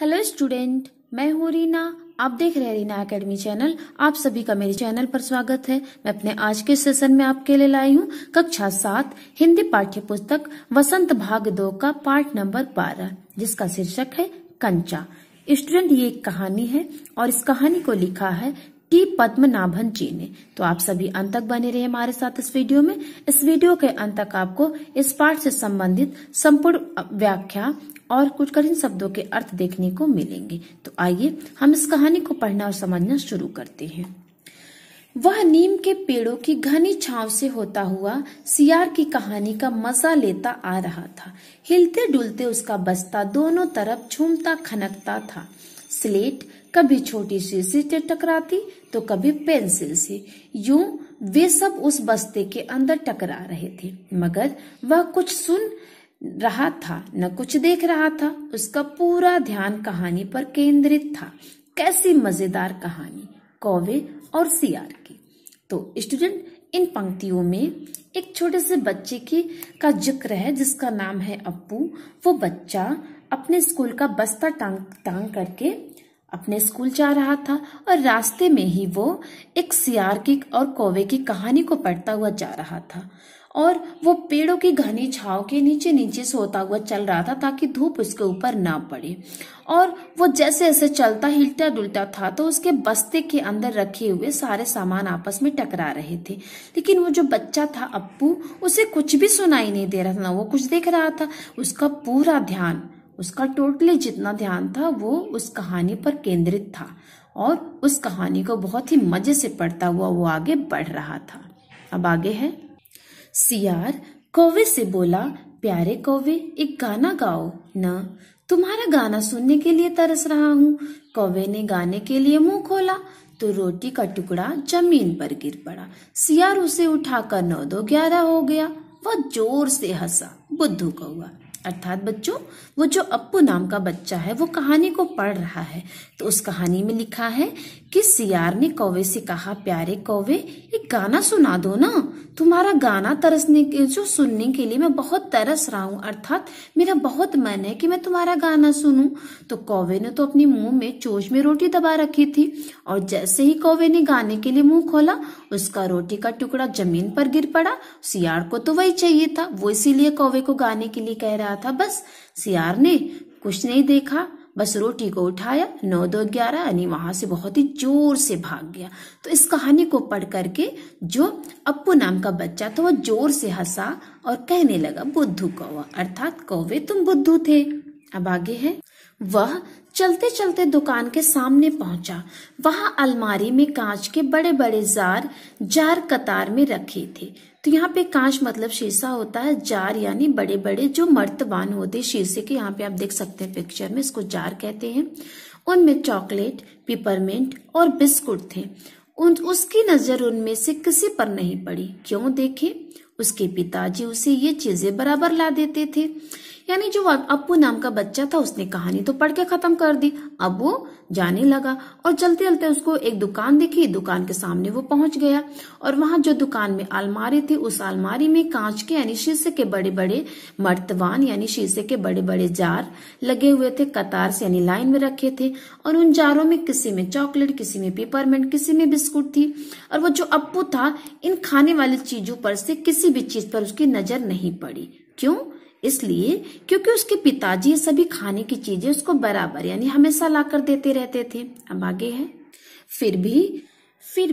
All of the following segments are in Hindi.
हेलो स्टूडेंट, मैं हूँ रीना। आप देख रहे हैं रीना एकेडमी चैनल। आप सभी का मेरे चैनल पर स्वागत है। मैं अपने आज के सेशन में आपके लिए लाई हूँ कक्षा 7 हिंदी पाठ्य पुस्तक वसंत भाग 2 का पाठ नंबर 12, जिसका शीर्षक है कंचा। स्टूडेंट, ये एक कहानी है और इस कहानी को लिखा है टी पद्मनाभन जी ने। तो आप सभी अंत तक बने रहे हमारे साथ इस वीडियो में। इस वीडियो के अंत तक आपको इस पाठ से संबंधित संपूर्ण व्याख्या और कुछ कठिन शब्दों के अर्थ देखने को मिलेंगे। तो आइए हम इस कहानी को पढ़ना और समझना शुरू करते हैं। वह नीम के पेड़ों की घनी छांव से होता हुआ सियार की कहानी का मजा लेता आ रहा था। हिलते डुलते उसका बस्ता दोनों तरफ झूमता खनकता था। स्लेट कभी छोटी शीशी से टकराती तो कभी पेंसिल से। यूं वे सब उस बस्ते के अंदर टकरा रहे थे, मगर वह कुछ सुन रहा था न कुछ देख रहा था। उसका पूरा ध्यान कहानी पर केंद्रित था। कैसी मजेदार कहानी, कौवे और सियार की। तो स्टूडेंट, इन पंक्तियों में एक छोटे से बच्चे का जिक्र है जिसका नाम है अप्पू। वो बच्चा अपने स्कूल का बस्ता टांग करके अपने स्कूल जा रहा था और रास्ते में ही वो एक सियार की और कौवे की कहानी को पढ़ता हुआ जा रहा था। और वो पेड़ों की घनी छांव के नीचे नीचे सोता हुआ चल रहा था ताकि धूप उसके ऊपर ना पड़े। और वो जैसे जैसे चलता हिलता डुलता था तो उसके बस्ते के अंदर रखे हुए सारे सामान आपस में टकरा रहे थे। लेकिन वो जो बच्चा था अप्पू, उसे कुछ भी सुनाई नहीं दे रहा था, ना वो कुछ देख रहा था। उसका पूरा ध्यान, उसका टोटली जितना ध्यान था वो उस कहानी पर केंद्रित था और उस कहानी को बहुत ही मजे से पढ़ता हुआ वो आगे बढ़ रहा था। अब आगे है। सियार कौवे से बोला, प्यारे कौवे, एक गाना गाओ न, तुम्हारा गाना सुनने के लिए तरस रहा हूँ। कौवे ने गाने के लिए मुंह खोला तो रोटी का टुकड़ा जमीन पर गिर पड़ा। सियार उसे उठाकर 9 2 11 हो गया। वह जोर से हंसा। बुद्धू कौवा, अर्थात बच्चों वो जो अप्पू नाम का बच्चा है वो कहानी को पढ़ रहा है। तो उस कहानी में लिखा है कि सियार ने कौवे से कहा, प्यारे कौवे, एक गाना सुना दो ना, तुम्हारा गाना सुनने के लिए मैं बहुत तरस रहा हूँ, अर्थात मेरा बहुत मन है कि मैं तुम्हारा गाना सुनूं। तो कौवे ने तो अपने मुंह में चोंच में रोटी दबा रखी थी और जैसे ही कौवे ने गाने के लिए मुंह खोला उसका रोटी का टुकड़ा जमीन पर गिर पड़ा। सियार को तो वही चाहिए था, वो इसीलिए कौवे को गाने के लिए कह रहा था। बस सियार ने कुछ नहीं देखा, बस रोटी को उठाया, 9 2 11 यानी वहां से बहुत ही जोर से भाग गया। तो इस कहानी को पढ़ करके जो अप्पू नाम का बच्चा था वो जोर से हंसा और कहने लगा, बुद्धू कौवा, अर्थात कौवे तुम बुद्धू थे। अब आगे है। वह चलते चलते दुकान के सामने पहुंचा। वहां अलमारी में कांच के बड़े बड़े जार कतार में रखे थे। तो यहाँ पे कांच मतलब शीशा होता है, जार यानी बड़े बड़े जो मर्तबान होते शीशे के। यहाँ पे आप देख सकते हैं पिक्चर में, इसको जार कहते हैं। उनमें चॉकलेट, पिपरमिंट और बिस्कुट थे। उसकी नजर उनमें से किसी पर नहीं पड़ी। क्यों देखे, उसके पिताजी उसे ये चीजें बराबर ला देते थे। यानी जो अप्पू नाम का बच्चा था उसने कहानी तो पढ़ के खत्म कर दी। अब वो जाने लगा और चलते चलते उसको एक दुकान दिखी। दुकान के सामने वो पहुंच गया और वहां जो दुकान में अलमारी थी उस अलमारी में कांच के यानी शीशे के बड़े बड़े मर्तबान यानी शीशे के बड़े बड़े जार लगे हुए थे, कतार से यानी लाइन में रखे थे। और उन जारों में किसी में चॉकलेट, किसी में पेपरमिंट, किसी में बिस्कुट थी। और वो जो अप्पू था इन खाने वाली चीजों पर से किसी भी चीज पर उसकी नजर नहीं पड़ी। क्यों, इसलिए क्योंकि उसके पिताजी ये सभी खाने की चीजें उसको बराबर यानी हमेशा लाकर देते रहते थे। अब आगे है। फिर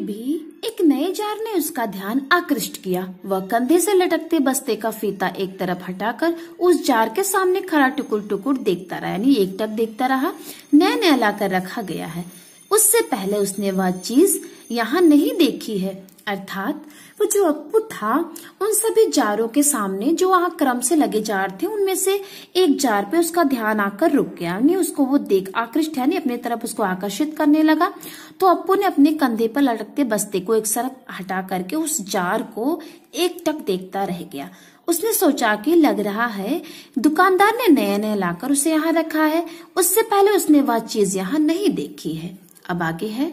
भी एक नए जार ने उसका ध्यान आकृष्ट किया। वह कंधे से लटकते बस्ते का फीता एक तरफ हटाकर उस जार के सामने खड़ा टुकुर टुकुर देखता रहा, यानी एक टक देखता रहा। नया लाकर रखा गया है, उससे पहले उसने वह चीज यहाँ नहीं देखी है। अर्थात वो जो अप्पू था उन सभी जारों के सामने जो वहां क्रम से लगे जार थे उनमें से एक जार पे उसका ध्यान आकर रुक गया, यानी उसको वो देख आकृष्ट यानी अपने तरफ उसको आकर्षित करने लगा। तो अप्पू ने अपने कंधे पर लटकते बस्ते को एक तरफ हटा करके उस जार को एक टक देखता रह गया। उसने सोचा कि लग रहा है दुकानदार ने नया लाकर उसे यहाँ रखा है, उससे पहले उसने वह चीज यहाँ नहीं देखी है। अब आगे है।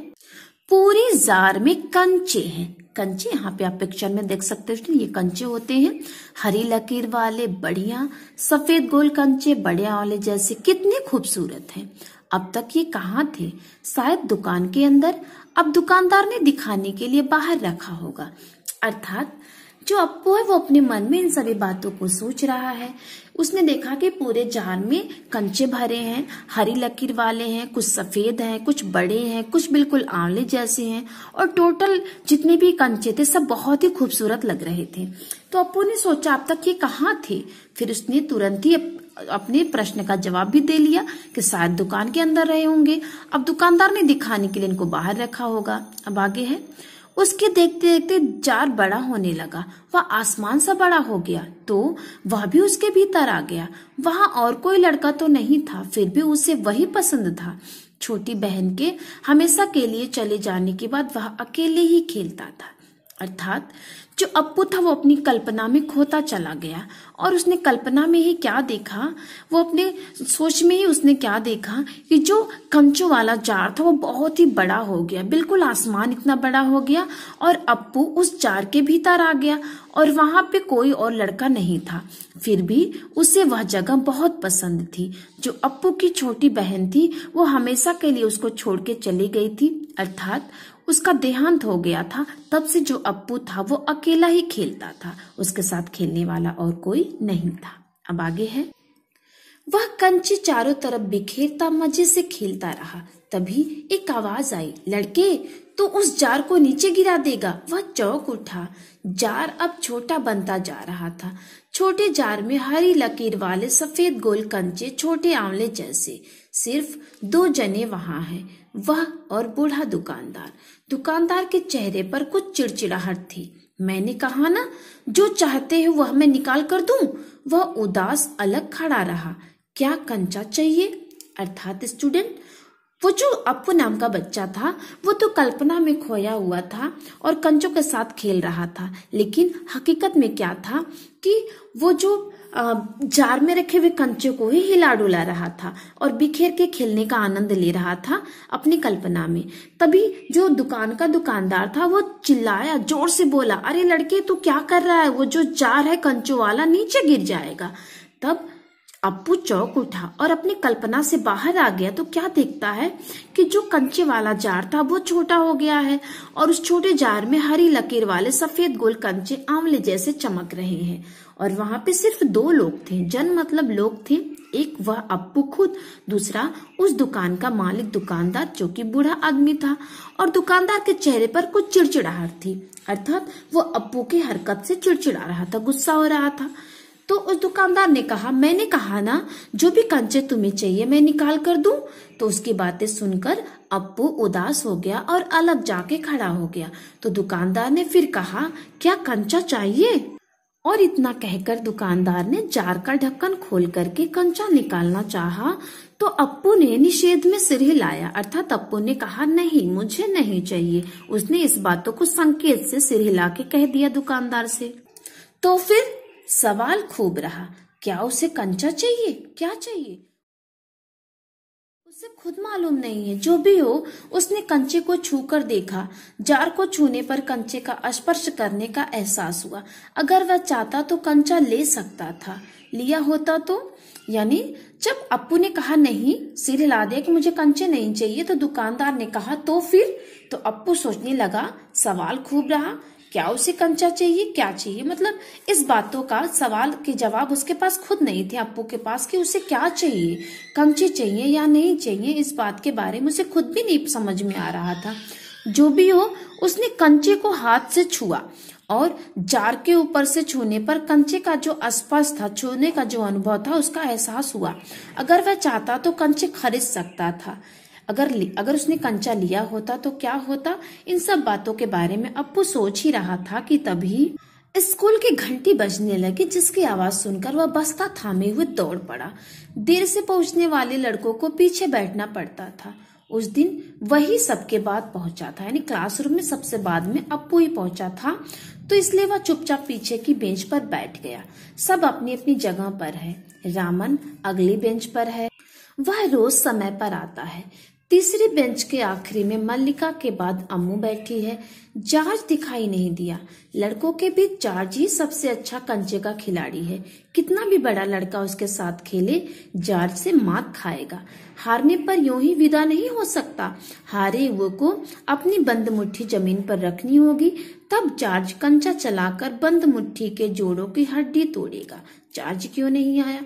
पूरी जार में कंचे हैं। कंचे यहाँ पे आप पिक्चर में देख सकते हो, ये कंचे होते हैं हरी लकीर वाले, बढ़िया सफेद गोल कंचे, बड़े वाले जैसे, कितने खूबसूरत हैं। अब तक ये कहाँ थे? शायद दुकान के अंदर। अब दुकानदार ने दिखाने के लिए बाहर रखा होगा। अर्थात जो अप्पू है वो अपने मन में इन सभी बातों को सोच रहा है। उसने देखा कि पूरे जार में कंचे भरे हैं, हरी लकीर वाले हैं, कुछ सफेद हैं, कुछ बड़े हैं, कुछ बिल्कुल आंवले जैसे हैं, और टोटल जितने भी कंचे थे सब बहुत ही खूबसूरत लग रहे थे। तो अप्पू ने सोचा अब तक ये कहाँ थे। फिर उसने तुरंत ही अपने प्रश्न का जवाब भी दे लिया कि शायद दुकान के अंदर रहे होंगे। अब दुकानदार ने दिखाने के लिए इनको बाहर रखा होगा। अब आगे है, उसके देखते देखते जार बड़ा होने लगा। वह आसमान सा बड़ा हो गया तो वह भी उसके भीतर आ गया। वहां और कोई लड़का तो नहीं था, फिर भी उसे वही पसंद था। छोटी बहन के हमेशा के लिए चले जाने के बाद वह अकेले ही खेलता था। अर्थात जो अप्पू था वो अपनी कल्पना में खोता चला गया। और उसने कल्पना में ही क्या देखा, वो अपने सोच में ही उसने क्या देखा कि जो कंचों वाला जार था वो बहुत ही बड़ा हो गया, बिल्कुल आसमान इतना बड़ा हो गया। और अप्पू उस जार के भीतर आ गया और वहां पे कोई और लड़का नहीं था। फिर भी उसे वह जगह बहुत पसंद थी। जो अप्पू की छोटी बहन थी वो हमेशा के लिए उसको छोड़ के चली गई थी। अर्थात उसका देहांत हो गया था। तब से जो अप्पू था वो अकेला ही खेलता था, उसके साथ खेलने वाला और कोई नहीं था। अब आगे है, वह कंचे चारों तरफ बिखेरता मजे से खेलता रहा। तभी एक आवाज आई, लड़के तो उस जार को नीचे गिरा देगा। वह चौंक उठा। जार अब छोटा बनता जा रहा था। छोटे जार में हरी लकीर वाले सफेद गोल कंचे, छोटे आंवले जैसे। सिर्फ 2 जने वहां हैं, वह और बूढ़ा दुकानदार। दुकानदार के चेहरे पर कुछ चिड़चिड़ाहट थी। मैंने कहा ना, जो चाहते हो वह मैं निकाल कर दूं। वह उदास अलग खड़ा रहा। क्या कंचा चाहिए? अर्थात स्टूडेंट, वो जो अप्पू नाम का बच्चा था वो तो कल्पना में खोया हुआ था और कंचों के साथ खेल रहा था, लेकिन हकीकत में क्या था कि वो जो जार में रखे हुए कंचे को ही हिला डुला रहा था और बिखेर के खेलने का आनंद ले रहा था अपनी कल्पना में। तभी जो दुकान का दुकानदार था वो चिल्लाया, जोर से बोला, अरे लड़के तू क्या कर रहा है? वो जो जार है कंचों वाला नीचे गिर जाएगा। तब अप्पू चौंक उठा और अपनी कल्पना से बाहर आ गया तो क्या देखता है कि जो कंचे वाला जार था वो छोटा हो गया है और उस छोटे जार में हरी लकीर वाले सफेद गोल कंचे आंवले जैसे चमक रहे हैं। और वहां पे सिर्फ 2 लोग थे, जन मतलब लोग थे। एक वह अप्पू खुद, दूसरा उस दुकान का मालिक दुकानदार जो कि बूढ़ा आदमी था। और दुकानदार के चेहरे पर कुछ चिड़चिड़ाहट थी, अर्थात वो अप्पू की हरकत से चिड़चिड़ा रहा था, गुस्सा हो रहा था। तो उस दुकानदार ने कहा, मैंने कहा ना जो भी कंचे तुम्हें चाहिए मैं निकाल कर दूं। तो उसकी बातें सुनकर अप्पू उदास हो गया और अलग जाके खड़ा हो गया। तो दुकानदार ने फिर कहा, क्या कंचा चाहिए? और इतना कहकर दुकानदार ने जार का ढक्कन खोल करके कंचा निकालना चाहा तो अप्पू ने निषेध में सिर हिलाया। अर्थात अप्पू ने कहा, नहीं मुझे नहीं चाहिए। उसने इस बातों को संकेत से सिर हिला के कह दिया दुकानदार से। तो फिर सवाल खूब रहा, क्या उसे कंचा चाहिए? क्या चाहिए उसे खुद मालूम नहीं है। जो भी हो, उसने कंचे को छूकर देखा। जार को छूने पर कंचे का स्पर्श करने का एहसास हुआ। अगर वह चाहता तो कंचा ले सकता था, लिया होता तो। यानी जब अप्पू ने कहा नहीं, सिर हिला दिया कि मुझे कंचे नहीं चाहिए, तो दुकानदार ने कहा तो फिर। तो अप्पू सोचने लगा, सवाल खूब रहा, क्या उसे कंचा चाहिए, क्या चाहिए, मतलब इस बातों का सवाल के जवाब उसके पास खुद नहीं थे अप्पू के पास कि उसे क्या चाहिए, कंचे चाहिए या नहीं चाहिए। इस बात के बारे में उसे खुद भी नहीं समझ में आ रहा था। जो भी हो, उसने कंचे को हाथ से छुआ और जार के ऊपर से छूने पर कंचे का जो स्पर्श था, छूने का जो अनुभव था, उसका एहसास हुआ। अगर वह चाहता तो कंचे खरीद सकता था। अगर उसने कंचा लिया होता तो क्या होता। इन सब बातों के बारे में अप्पू सोच ही रहा था कि तभी स्कूल की घंटी बजने लगी, जिसकी आवाज सुनकर वह बस्ता थामे हुए दौड़ पड़ा। देर से पहुंचने वाले लड़कों को पीछे बैठना पड़ता था। उस दिन वही सबके बाद पहुंचा था, यानी क्लासरूम में सबसे बाद में अप्पू ही पहुंचा था, तो इसलिए वह चुपचाप पीछे की बेंच पर बैठ गया। सब अपनी अपनी जगह पर है। रामन अगली बेंच पर है, वह रोज समय पर आता है। तीसरी बेंच के आखिरी में मल्लिका के बाद अम्मू बैठी है। जॉर्ज दिखाई नहीं दिया। लड़कों के बीच जॉर्ज ही सबसे अच्छा कंचे का खिलाड़ी है। कितना भी बड़ा लड़का उसके साथ खेले, जॉर्ज से मात खाएगा। हारने पर यूं ही विदा नहीं हो सकता। हारे हुए को अपनी बंद मुट्ठी जमीन पर रखनी होगी, तब जॉर्ज कंचा चलाकर बंद मुट्ठी के जोड़ों की हड्डी तोड़ेगा। जॉर्ज क्यों नहीं आया?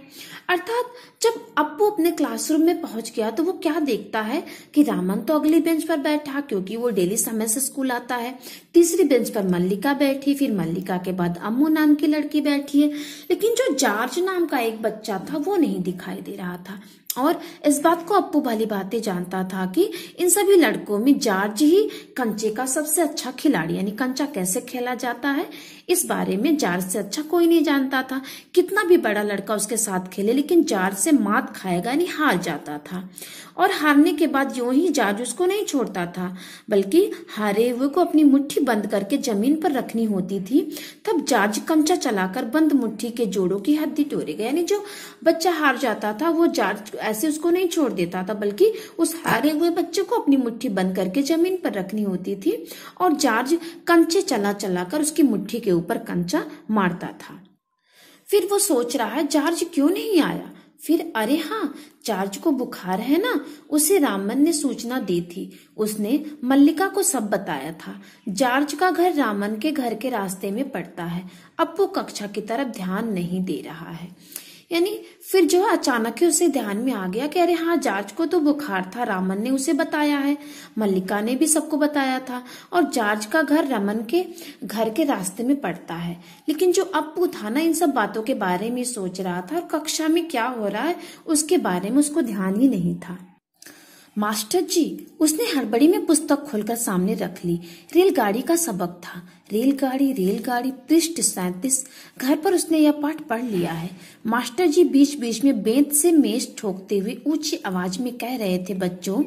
अर्थात जब अप्पू अपने क्लासरूम में पहुंच गया तो वो क्या देखता है कि रामन तो अगली बेंच पर बैठा, क्योंकि वो डेली समय से स्कूल आता है। तीसरी बेंच पर मल्लिका बैठी, फिर मल्लिका के बाद अम्मू नाम की लड़की बैठी है, लेकिन जो जॉर्ज नाम का एक बच्चा था वो नहीं दिखाई दे रहा था। और इस बात को अप्पू भली भांति जानता था कि इन सभी लड़कों में जॉर्ज ही कंचे का सबसे अच्छा खिलाड़ी, यानी कंचा कैसे खेला जाता है इस बारे में जॉर्ज से अच्छा कोई नहीं जानता था। कितना भी बड़ा लड़का उसके साथ खेले, लेकिन जॉर्ज से मात खाएगा, यानी हार जाता था। और हारने के बाद यूं ही जॉर्ज उसको नहीं छोड़ता था, बल्कि हारे हुए को अपनी मुट्ठी बंद करके जमीन पर रखनी होती थी। तब जॉर्ज कंचा चलाकर बंद मुट्ठी के जोड़ों की हड्डी तोड़ेगा, यानी जो बच्चा हार जाता था वो जॉर्ज ऐसे उसको नहीं छोड़ देता था, बल्कि उस हारे हुए बच्चे को अपनी मुट्ठी बंद करके जमीन पर रखनी होती थी और जॉर्ज कंचे चला चलाकर उसकी मुट्ठी के ऊपर कंचा मारता था। फिर वो सोच रहा है जॉर्ज क्यों नहीं आया। फिर अरे हाँ, जॉर्ज को बुखार है ना, उसे रामन ने सूचना दी थी। उसने मल्लिका को सब बताया था। जॉर्ज का घर रामन के घर के रास्ते में पड़ता है। अब वो कक्षा की तरफ ध्यान नहीं दे रहा है। यानी फिर जो अचानक ही उसे ध्यान में आ गया कि अरे हाँ, जॉर्ज को तो बुखार था, रामन ने उसे बताया है, मल्लिका ने भी सबको बताया था, और जॉर्ज का घर रमन के घर के रास्ते में पड़ता है। लेकिन जो अप्पू था ना, इन सब बातों के बारे में सोच रहा था और कक्षा में क्या हो रहा है उसके बारे में उसको ध्यान ही नहीं था। मास्टर जी, उसने हड़बड़ी में पुस्तक खोलकर सामने रख ली। रेलगाड़ी का सबक था। रेलगाड़ी रेलगाड़ी पृष्ठ 37। घर पर उसने यह पाठ पढ़ लिया है। मास्टर जी बीच बीच में बेंत से मेज ठोकते हुए ऊंची आवाज में कह रहे थे, बच्चों,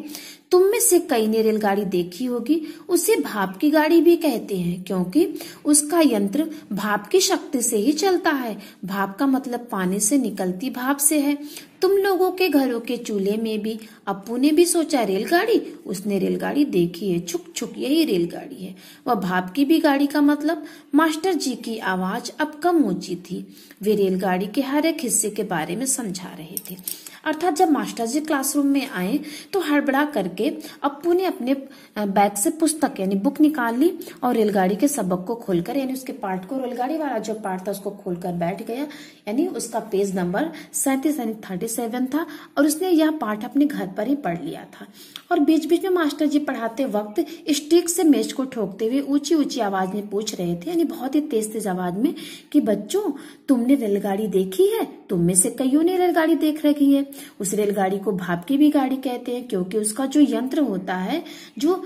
तुम में से कई ने रेलगाड़ी देखी होगी। उसे भाप की गाड़ी भी कहते हैं, क्योंकि उसका यंत्र भाप की शक्ति से ही चलता है। भाप का मतलब पानी से निकलती भाप से है। तुम लोगों के घरों के चूल्हे में भी अप्पू ने भी सोचा रेलगाड़ी। उसने रेलगाड़ी देखी है, छुक छुक यही रेलगाड़ी है। वह भाप की भी गाड़ी का मतलब। मास्टर जी की आवाज अब कम ऊंची थी। वे रेलगाड़ी के हर एक हिस्से के बारे में समझा रहे थे। अर्थात जब मास्टर जी क्लासरूम में आए तो हड़बड़ा करके अप्पू ने अपने बैग से पुस्तक यानी बुक निकाल ली और रेलगाड़ी के सबक को खोलकर, यानी उसके पार्ट को, रेलगाड़ी वाला जो पार्ट था उसको खोलकर बैठ गया। यानी उसका पेज नंबर 37 यानी 37 था और उसने यह पाठ अपने घर पर ही पढ़ लिया था। और बीच बीच में मास्टर जी पढ़ाते वक्त स्टिक से मेज को ठोकते हुए ऊंची ऊंची आवाज में पूछ रहे थे, यानी बहुत ही तेज तेज आवाज में, कि बच्चों, तुमने रेलगाड़ी देखी है? तुम में से कईयों ने रेलगाड़ी देख रखी है। उस रेलगाड़ी को भाप की भी गाड़ी कहते हैं, क्योंकि उसका जो यंत्र होता है, जो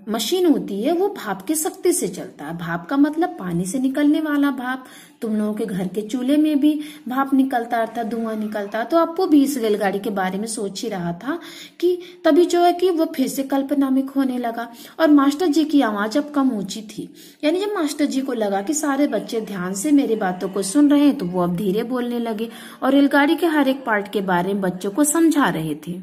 मशीन होती है, वो भाप की शक्ति से चलता है। भाप का मतलब पानी से निकलने वाला भाप। तुम लोगों के घर के चूल्हे में भी भाप निकलता, अर्थात धुआं निकलता। तो अप्पू भी इस रेलगाड़ी के बारे में सोच ही रहा था कि तभी जो है कि वो फिर से कल्पनामिक होने लगा। और मास्टर जी की आवाज अब कम ऊंची थी। यानी जब मास्टर जी को लगा कि सारे बच्चे ध्यान से मेरी बातों को सुन रहे हैं, तो वो अब धीरे बोलने लगे और रेलगाड़ी के हर एक पार्ट के बारे में बच्चों को समझा रहे थे।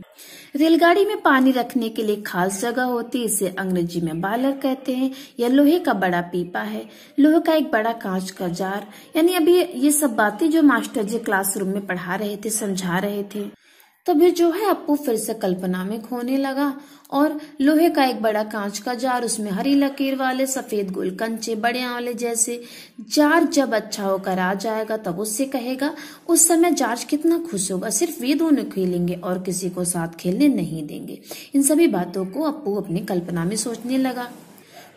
रेलगाड़ी में पानी रखने के लिए खास जगह होती है, इसे अंग्रेजी में बालर कहते हैं। यह लोहे का बड़ा पीपा है, लोहे का एक बड़ा कांच का जार। यानी अभी ये सब बातें जो मास्टर जी क्लासरूम में पढ़ा रहे थे, समझा रहे थे, तभी जो है अप्पू फिर से कल्पना में खोने लगा। और लोहे का एक बड़ा कांच का जार, उसमें हरी लकीर वाले सफेद गोल कंचे, बड़े आंवले जैसे। जार जब अच्छा होकर आ जाएगा तब उससे कहेगा। उस समय जार कितना खुश होगा। सिर्फ वे दोनों खेलेंगे और किसी को साथ खेलने नहीं देंगे। इन सभी बातों को अप्पू अपनी कल्पना में सोचने लगा।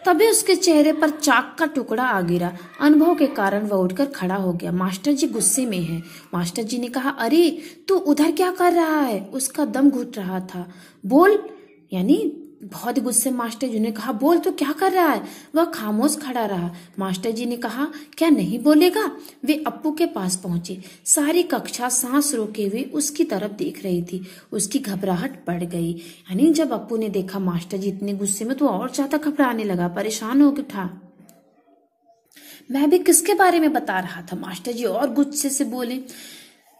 तभी उसके चेहरे पर चाक का टुकड़ा आ गिरा। अनुभव के कारण वह उठकर खड़ा हो गया। मास्टर जी गुस्से में हैं। मास्टर जी ने कहा, अरे तू उधर क्या कर रहा है? उसका दम घुट रहा था। बोल, यानी बहुत गुस्से मास्टर जी ने कहा, बोल तो क्या कर रहा है? वह खामोश खड़ा रहा। मास्टर जी ने कहा, क्या नहीं बोलेगा? वे अप्पू के पास पहुंचे। सारी कक्षा सांस रोके हुए उसकी तरफ देख रही थी। उसकी घबराहट बढ़ गई। यानी जब अप्पू ने देखा मास्टर जी इतने गुस्से में, तो और ज्यादा घबराने लगा, परेशान हो उठा। मैं भी किसके बारे में बता रहा था? मास्टर जी और गुस्से से बोले।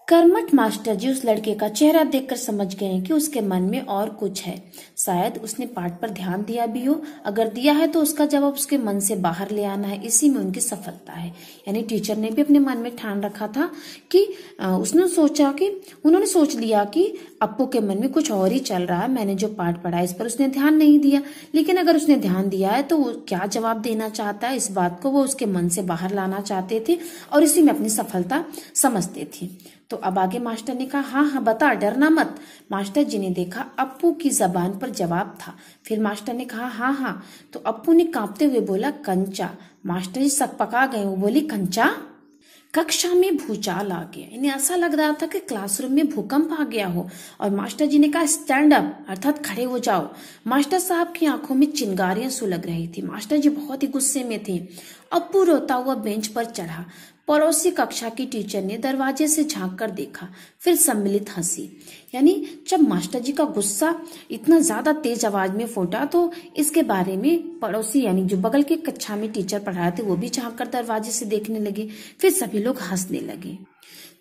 कर्मठ मास्टर जी उस लड़के का चेहरा देखकर समझ गए कि उसके मन में और कुछ है। शायद उसने पाठ पर ध्यान दिया भी हो, अगर दिया है तो उसका जवाब उसके मन से बाहर ले आना है, इसी में उनकी सफलता है। यानी टीचर ने भी अपने मन में ठान रखा था कि उन्होंने सोच लिया कि अप्पू के मन में कुछ और ही चल रहा है, मैंने जो पाठ पढ़ा इस पर उसने ध्यान नहीं दिया। लेकिन अगर उसने ध्यान दिया है तो वो क्या जवाब देना चाहता है, इस बात को वो उसके मन से बाहर लाना चाहते थे और इसी में अपनी सफलता समझते थे। तो अब आगे मास्टर ने कहा, हाँ हाँ बता, डरना मत। मास्टर जी ने देखा अप्पू की जबान पर जवाब था। फिर मास्टर ने कहा, हाँ हाँ। तो अप्पू ने कांपते हुए बोला, कंचा। मास्टर जी सकपका गए, वो बोली, कंचा। कक्षा में भूचाल आ गया। इन्हें ऐसा लग रहा था कि क्लासरूम में भूकंप आ गया हो। और मास्टर जी ने कहा, स्टैंड अप, अर्थात खड़े हो जाओ। मास्टर साहब की आंखों में चिंगारियां सुलग रही थी। मास्टर जी बहुत ही गुस्से में थे। अप्पू रोता हुआ बेंच पर चढ़ा। पड़ोसी कक्षा की टीचर ने दरवाजे से झांक कर देखा, फिर सम्मिलित हंसी। यानी जब मास्टर जी का गुस्सा इतना ज्यादा तेज आवाज में फूटा तो इसके बारे में पड़ोसी यानी जो बगल के कक्षा में टीचर पढ़ा रहे थे वो भी झांक कर दरवाजे से देखने लगे। फिर सभी लोग हंसने लगे।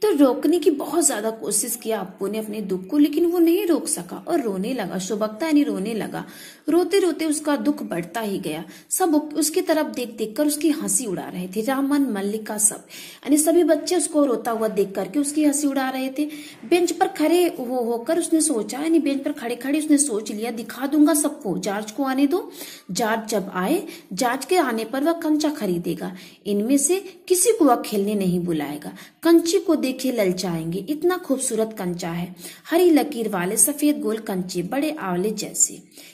तो रोकने की बहुत ज्यादा कोशिश किया अप्पू ने अपने दुख को, लेकिन वो नहीं रोक सका और रोने लगा। शुभक्ता यानी रोने लगा। रोते रोते उसका दुख बढ़ता ही गया। सब उसकी तरफ देख देख कर उसकी हंसी उड़ा रहे थे। रामन, मल्लिका, सब यानी सभी बच्चे उसको रोता हुआ देख करके उसकी हंसी उड़ा रहे थे। बेंच पर खड़े होकर उसने सोचा, यानी बेंच पर खड़े खड़े उसने सोच लिया, दिखा दूंगा सबको, जॉर्ज को आने दो। जॉर्ज जब आए, जॉर्ज के आने पर वह कंचा खरीदेगा। इनमें से किसी को वह खेलने नहीं बुलाएगा। कंची को देखे ललचाएंगे, इतना खूबसूरत कंचा है। हरी लकीर वाले सफेद गोल कंचे, बड़े आंवले जैसे।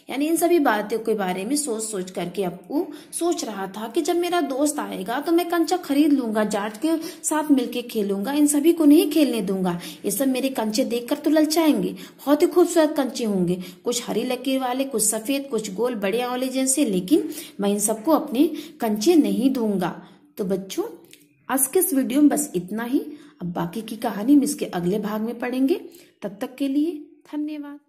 यानी इन सभी बातों के बारे में सोच सोच करके अप्पू सोच रहा था कि जब मेरा दोस्त आएगा तो मैं कंचा खरीद लूंगा, जॉर्ज के साथ मिलके खेलूंगा, इन सभी को नहीं खेलने दूंगा। ये सब मेरे कंचे देखकर तो ललचाएंगे। बहुत ही खूबसूरत कंचे होंगे, कुछ हरी लकीर वाले, कुछ सफेद, कुछ गोल, बड़े आंवले जैसे, लेकिन मैं इन सबको अपने कंचे नहीं दूंगा। तो बच्चों, आज के इस वीडियो में बस इतना ही। अब बाकी की कहानी हम इसके अगले भाग में पढ़ेंगे। तब तक के लिए धन्यवाद।